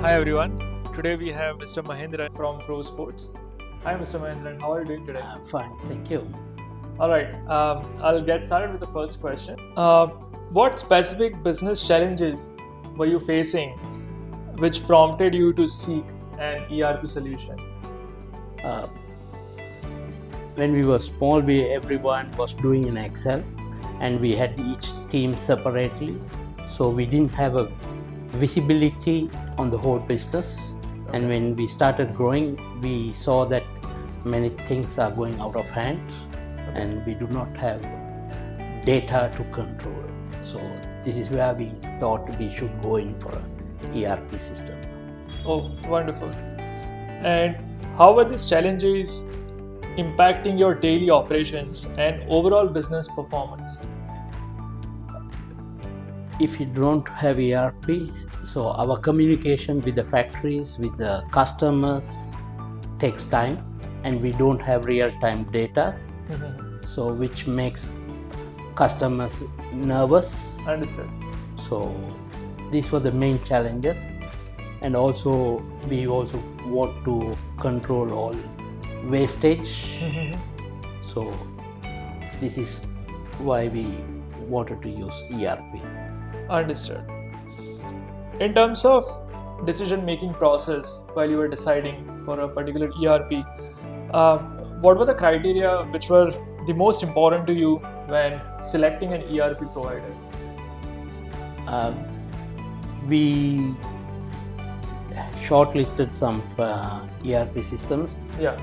Hi everyone. Today we have Mr. Mahendran from Pro Sports. Hi Mr. Mahendran, how are you doing today? Fine, thank you. Alright, I'll get started with the first question. What specific business challenges were you facing which prompted you to seek an ERP solution? When we were small, everyone was doing in Excel, and we had each team separately, so we didn't have a visibility on the whole business. Okay. And when we started growing, we saw that many things are going out of hand, Okay. and we do not have data to control. So this is where we thought we should go in for an ERP system. Oh, wonderful. And how were these challenges impacting your daily operations and overall business performance? If you don't have ERP, so our communication with the factories, with the customers takes time, and we don't have real-time data, so which makes customers nervous. Understood. So these were the main challenges, and also we also want to control all wastage. So this is why we wanted to use ERP. Understood. In terms of decision-making process while you were deciding for a particular ERP, what were the criteria which were the most important to you when selecting an ERP provider? We shortlisted some ERP systems. Yeah.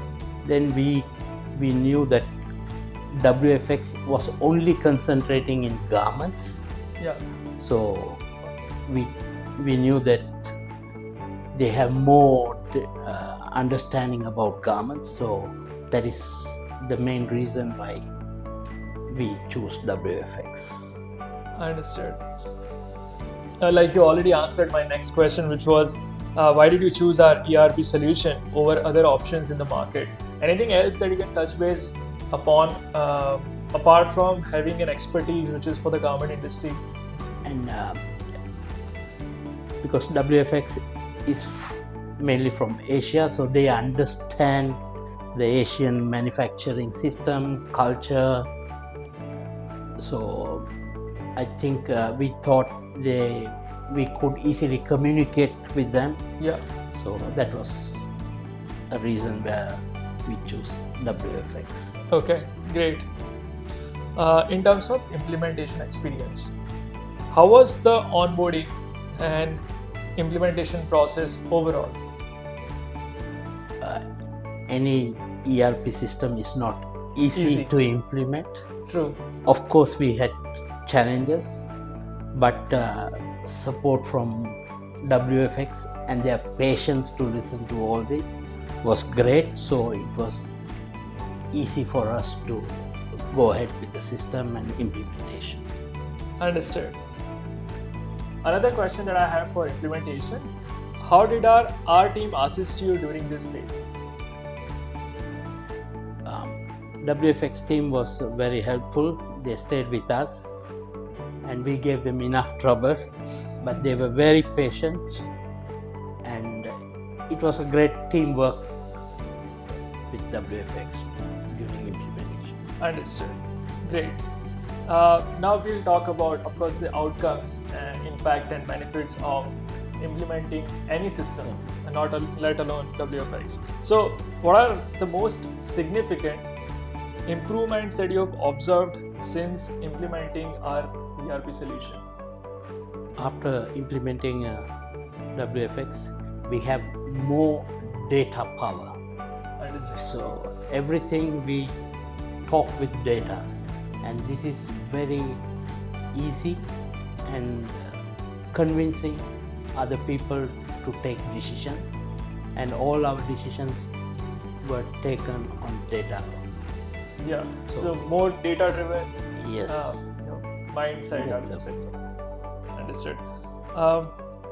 Then we knew that WFX was only concentrating in garments. Yeah. So we knew that they have more understanding about garments. So that is the main reason why we choose WFX. Understood. Like you already answered my next question, which was why did you choose our ERP solution over other options in the market? Anything else that you can touch base upon apart from having an expertise which is for the garment industry? And because WFX is mainly from Asia, so they understand the Asian manufacturing system, culture. So I think we thought we could easily communicate with them. Yeah. So that was a reason where we chose WFX. Okay, great. In terms of implementation experience, how was the onboarding and implementation process overall? Any ERP system is not easy to implement. True. Of course, we had challenges, but support from WFX and their patience to listen to all this was great. So it was easy for us to go ahead with the system and implementation. Understood. Another question that I have for implementation, how did our team assist you during this phase? WFX team was very helpful. They stayed with us and we gave them enough trouble, but they were very patient, and it was a great teamwork with WFX during implementation. Understood. Great. Now we'll talk about, of course, the outcomes and impact and benefits of implementing any system, and let alone WFX. So, what are the most significant improvements that you have observed since implementing our ERP solution? After implementing WFX, we have more data power. Understood. So everything we talk with data, and this is very easy and convincing other people to take decisions, and all our decisions were taken on data. Yeah, so more data driven Yes. mindset. Yes. I would say. Understood.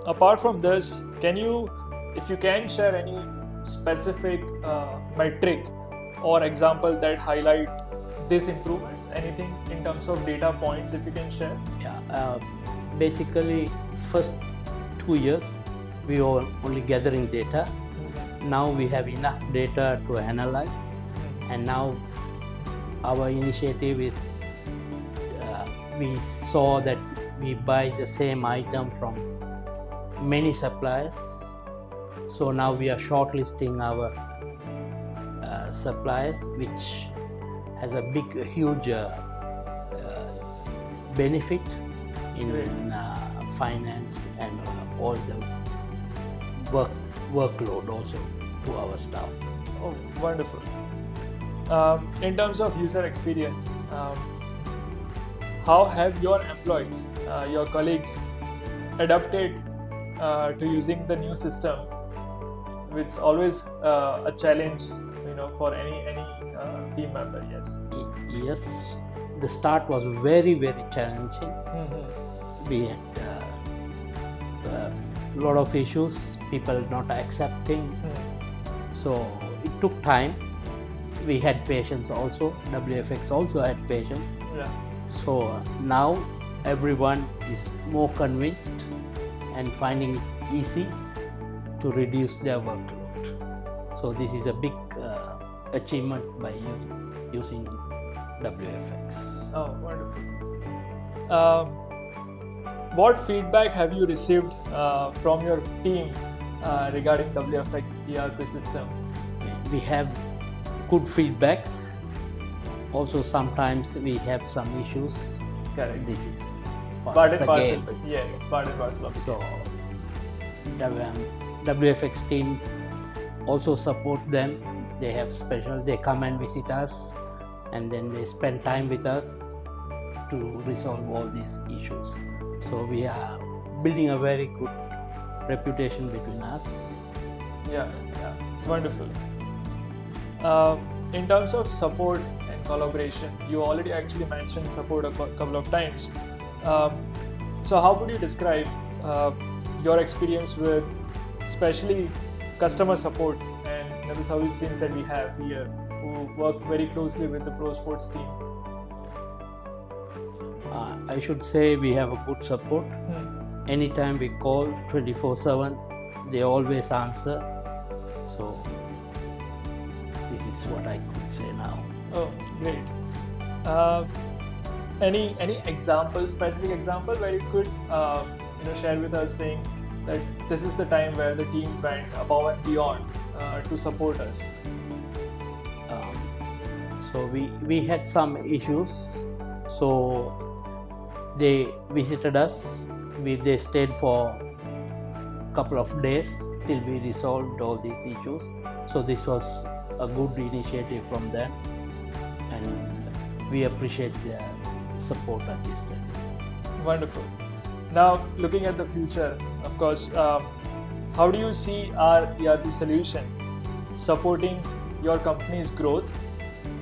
Apart from this, if you can share any specific metric or example that highlight these improvements, anything in terms of data points, if you can share? Yeah. Basically, first 2 years we were only gathering data. Now we have enough data to analyze, and now our initiative is we saw that we buy the same item from many suppliers. So now we are shortlisting our suppliers, which has a huge benefit in finance and all the workload also to our staff. Oh, wonderful. In terms of user experience, how have your employees, your colleagues, adapted to using the new system, which is always a challenge, for any team member? Yes. Yes, the start was very challenging. We had a lot of issues, people not accepting. So it took time. We had patience also. WFX also had patience. Yeah. So now everyone is more convinced and finding it easy to reduce their workload. So this is a big achievement by using WFX. Oh, wonderful. What feedback have you received from your team regarding WFX ERP system? We have good feedbacks. Also, sometimes we have some issues. Correct. This is Part and the parcel. game. Yes, part and parcel of it. So, WFX team also support them. They have they come and visit us, and then they spend time with us to resolve all these issues. So we are building a very good reputation between us. Yeah, wonderful. In terms of support and collaboration, you already actually mentioned support a couple of times. So how would you describe your experience with especially customer support and the service teams that we have here who work very closely with the pro sports team? I should say we have a good support. Anytime we call 24/7, they always answer. So this is what I could say now. Oh, great. Any example, specific example where you could share with us, saying that this is the time where the team went above and beyond to support us? So we had some issues. So they visited us. They stayed for a couple of days till we resolved all these issues. So this was a good initiative from them, and we appreciate their support at this time. Wonderful. Now, looking at the future, of course, how do you see our ERP solution supporting your company's growth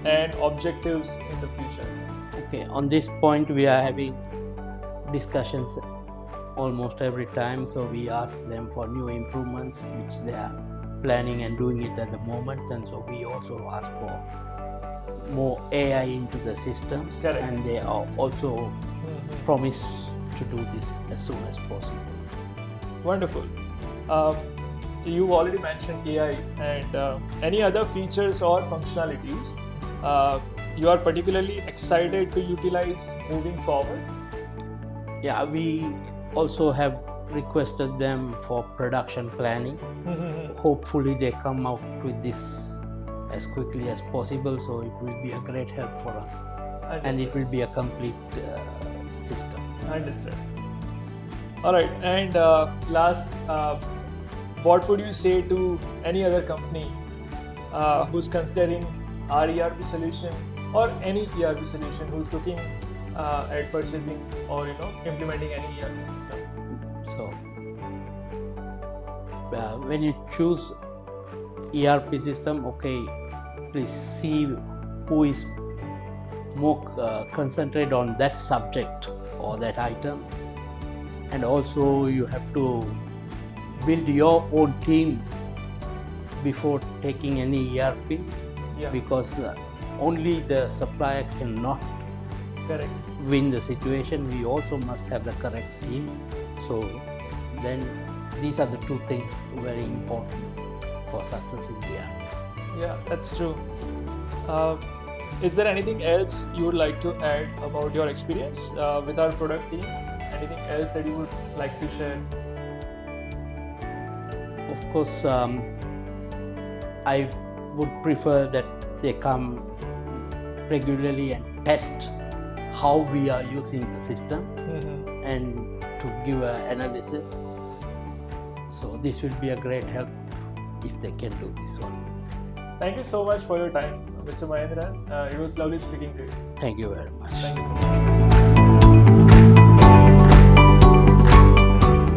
and objectives in the future? Okay, on this point we are having discussions almost every time. So we ask them for new improvements which they are planning and doing it at the moment, and so we also ask for more AI into the systems. Correct. And they are also promise to do this as soon as possible. Wonderful. You already mentioned AI, and any other features or functionalities you are particularly excited to utilize moving forward? Yeah, we also have requested them for production planning. Hopefully they come out with this as quickly as possible, so it will be a great help for us. And it will be a complete system. Understood. All right, and last, what would you say to any other company who's considering our ERP solution or any ERP solution, who's looking at purchasing or implementing any ERP system? So when you choose ERP system, okay, please see who is more concentrated on that subject or that item, and also you have to build your own team before taking any ERP. Because only the supplier cannot win the situation. We also must have the correct team. So then these are the two things very important for success in the ERP. Yeah, that's true. Is there anything else you would like to add about your experience with our product team? Anything else that you would like to share? Of course, I would prefer that they come regularly and test how we are using the system and to give an analysis. So this will be a great help if they can do this one. Thank you so much for your time, Mr. Mahendran. It was lovely speaking to you. Thank you very much. Thank you so much.